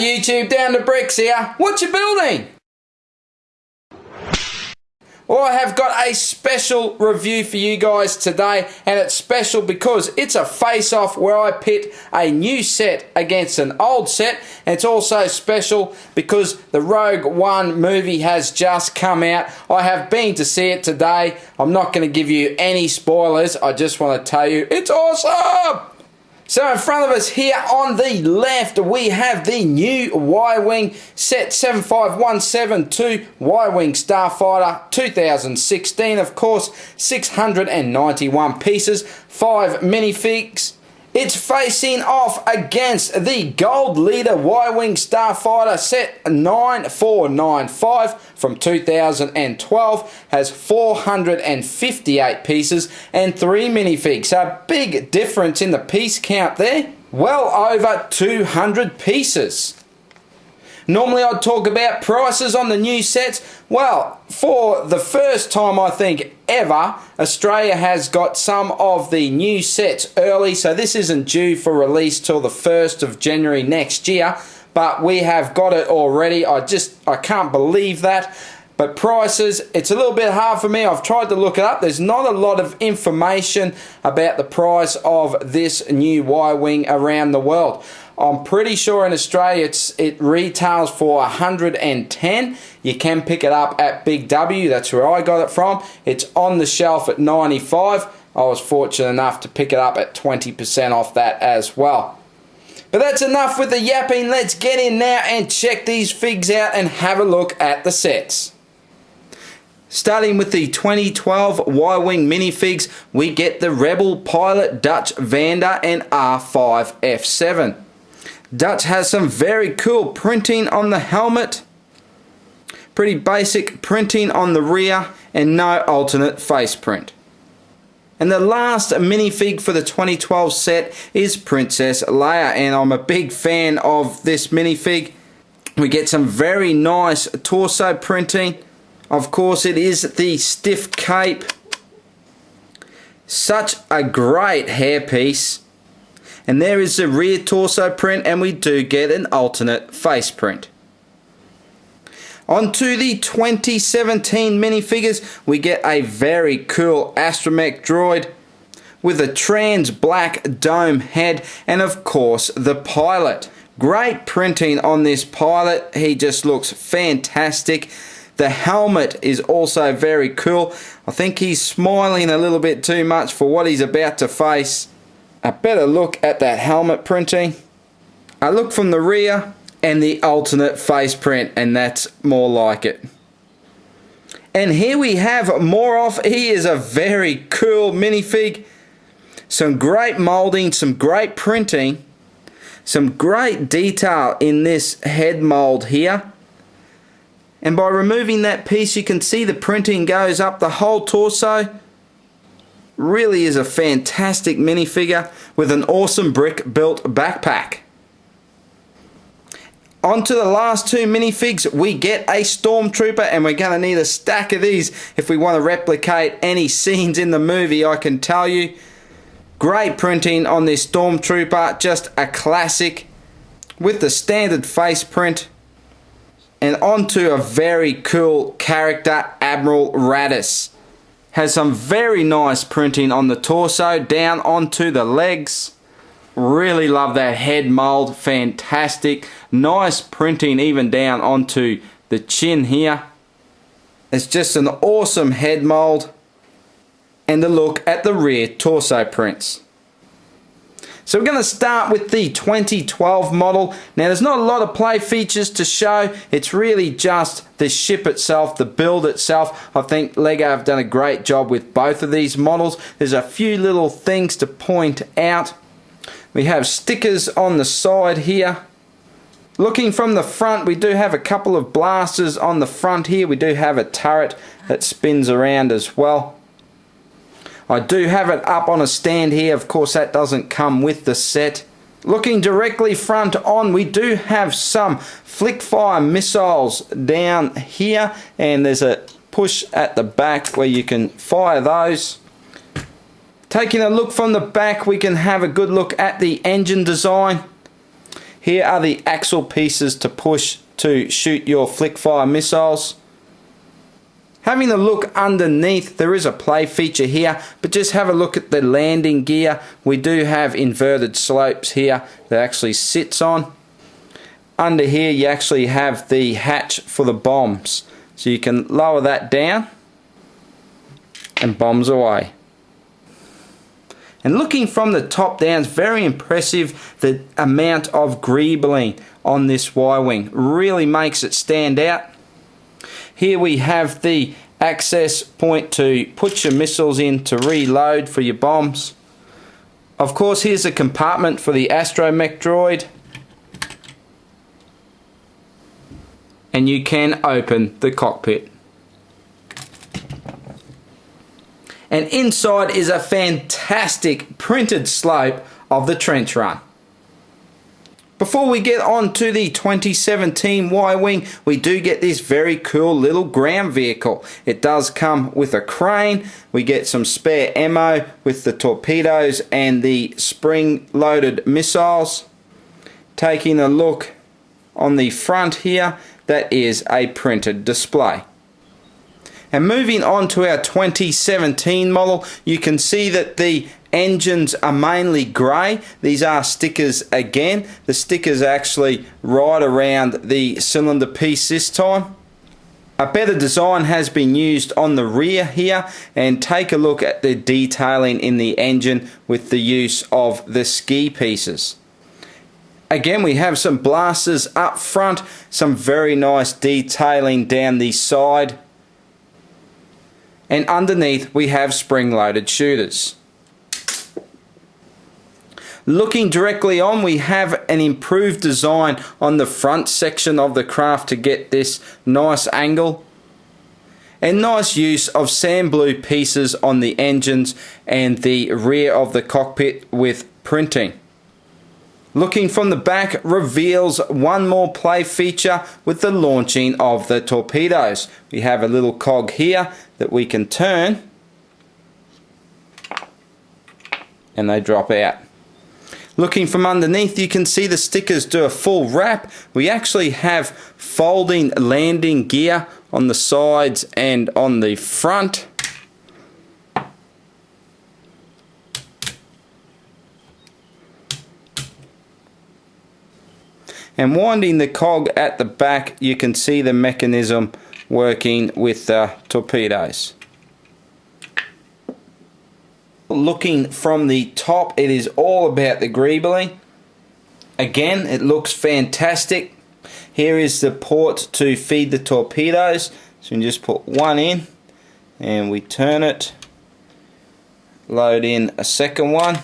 G'day YouTube, Down to Bricks here. What you building? Well, I have got a special review for you guys today, and it's special because it's a face-off where I pit a new set against an old set, and it's also special because the Rogue One movie has just come out. I have been to see it today. I'm not going to give you any spoilers. I just want to tell you it's awesome! So in front of us here on the left, we have the new Y-wing set 75172 Y-wing Starfighter 2016, of course, 691 pieces, 5 minifigs. It's facing off against the gold Leader Y-wing Starfighter set 9495 from 2012, has 458 pieces and 3 minifigs. So a big difference in the piece count there, well over 200 pieces. Normally I'd talk about prices on the new sets. Well, for the first time I think ever, Australia has got some of the new sets early, so this isn't due for release till the 1st of January next year, but we have got it already. I can't believe that. But prices, it's a little bit hard for me. I've tried to look it up. There's not a lot of information about the price of this new Y-wing around the world. I'm pretty sure in Australia it retails for 110. You can pick it up at Big W. That's where I got it from. It's on the shelf at 95. I was fortunate enough to pick it up at 20% off that as well. But that's enough with the yapping. Let's get in now and check these figs out and have a look at the sets. Starting with the 2012 Y-wing minifigs, we get the Rebel Pilot Dutch Vander and R5 F7. Dutch has some very cool printing on the helmet, pretty basic printing on the rear, and no alternate face print. And the last minifig for the 2012 set is Princess Leia, and I'm a big fan of this minifig. We get some very nice torso printing. Of course, it is the stiff cape. Such a great hairpiece. And there is the rear torso print, and we do get an alternate face print. On to the 2017 minifigures, we get a very cool astromech droid with a trans black dome head, and of course the pilot. Great printing on this pilot. He just looks fantastic. The helmet is also very cool. I think he's smiling a little bit too much for what he's about to face. A better look at that helmet printing. A look from the rear and the alternate face print, and that's more like it. And here we have more off. He is a very cool minifig. Some great molding, some great printing, some great detail in this head mold here. And by removing that piece, you can see the printing goes up the whole torso. Really is a fantastic minifigure with an awesome brick built backpack. On to the last two minifigs, we get a Stormtrooper, and we're going to need a stack of these if we want to replicate any scenes in the movie, I can tell you. Great printing on this Stormtrooper, just a classic with the standard face print. And onto a very cool character, Admiral Raddus. Has some very nice printing on the torso, down onto the legs. Really love that head mold, fantastic. Nice printing even down onto the chin here. It's just an awesome head mold. And a look at the rear torso prints. So we're going to start with the 2012 model. Now there's not a lot of play features to show. It's really just the ship itself, the build itself. I think LEGO have done a great job with both of these models. There's a few little things to point out. We have stickers on the side here. Looking from the front, we do have a couple of blasters on the front here. We do have a turret that spins around as well. I do have it up on a stand here. Of course, that doesn't come with the set. Looking directly front on, we do have some flick fire missiles down here, and there's a push at the back where you can fire those. Taking a look from the back, we can have a good look at the engine design. Here are the axle pieces to push to shoot your flick fire missiles. Having a look underneath, there is a play feature here, but just have a look at the landing gear. We do have inverted slopes here that actually sits on. Under here you actually have the hatch for the bombs, so you can lower that down and bombs away. And looking from the top down, it's very impressive. The amount of greebling on this Y-wing really makes it stand out. Here we have the access point to put your missiles in to reload for your bombs. Of course, here's a compartment for the astromech droid. And you can open the cockpit. And inside is a fantastic printed slope of the trench run. Before we get on to the 2017 Y-wing, we do get this very cool little ground vehicle. It does come with a crane. We get some spare ammo with the torpedoes and the spring-loaded missiles. Taking a look on the front here, that is a printed display. And moving on to our 2017 model, you can see that the engines are mainly grey. These are stickers again. The stickers actually right around the cylinder piece this time. A better design has been used on the rear here, and take a look at the detailing in the engine with the use of the ski pieces. Again, we have some blasters up front, some very nice detailing down the side. And underneath we have spring-loaded shooters. Looking directly on, we have an improved design on the front section of the craft to get this nice angle. And nice use of sand blue pieces on the engines and the rear of the cockpit with printing. Looking from the back reveals one more play feature with the launching of the torpedoes. We have a little cog here that we can turn and they drop out. Looking from underneath, you can see the stickers do a full wrap. We actually have folding landing gear on the sides and on the front. And winding the cog at the back, you can see the mechanism working with the torpedoes. Looking from the top, it is all about the greebling. Again, it looks fantastic. Here is the port to feed the torpedoes. So we can just put one in and we turn it, load in a second one.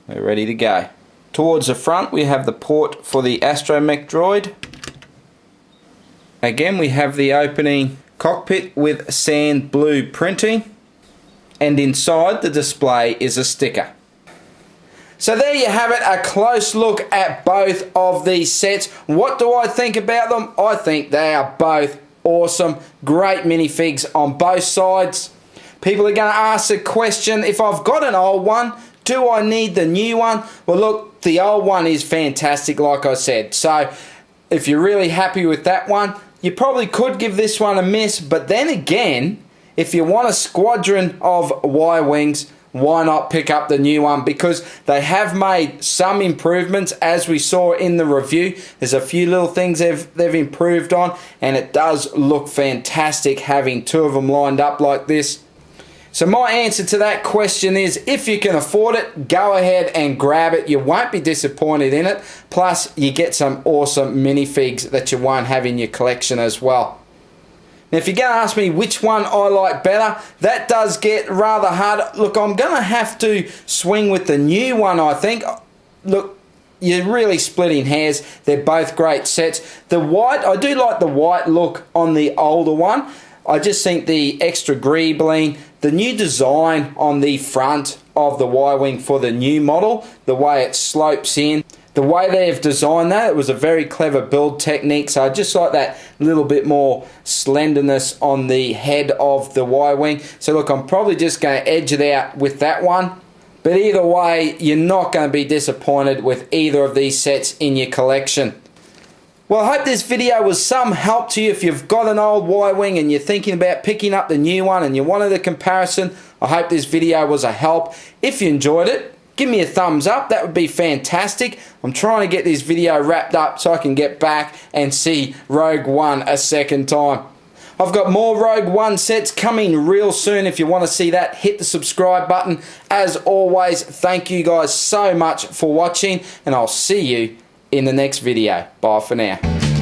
We're ready to go. Towards the front we have the port for the astromech droid. Again, we have the opening cockpit with sand blue printing, and inside the display is a sticker. So there you have it, a close look at both of these sets. What do I think about them? I think they are both awesome, great minifigs on both sides. People are going to ask the question, if I've got an old one, do I need the new one? Well, look, the old one is fantastic, like I said. So if you're really happy with that one, you probably could give this one a miss. But then again, if you want a squadron of Y-wings, why not pick up the new one? Because they have made some improvements, as we saw in the review. There's a few little things they've improved on, and it does look fantastic having two of them lined up like this. So my answer to that question is, if you can afford it, go ahead and grab it. You won't be disappointed in it. Plus, you get some awesome minifigs that you won't have in your collection as well. Now, if you're going to ask me which one I like better, that does get rather hard. Look, I'm going to have to swing with the new one, I think. Look, you're really splitting hairs. They're both great sets. The white, I do like the white look on the older one. I just think the extra greebling, the new design on the front of the Y-wing for the new model, the way it slopes in, the way they have designed that, it was a very clever build technique. So I just like that little bit more slenderness on the head of the Y-wing. So look, I'm probably just going to edge it out with that one. But either way, you're not going to be disappointed with either of these sets in your collection. Well, I hope this video was some help to you if you've got an old Y-wing and you're thinking about picking up the new one and you wanted a comparison. I hope this video was a help. If you enjoyed it, give me a thumbs up. That would be fantastic. I'm trying to get this video wrapped up so I can get back and see Rogue One a second time. I've got more Rogue One sets coming real soon. If you want to see that, hit the subscribe button. As always, thank you guys so much for watching, and I'll see you in the next video. Bye for now.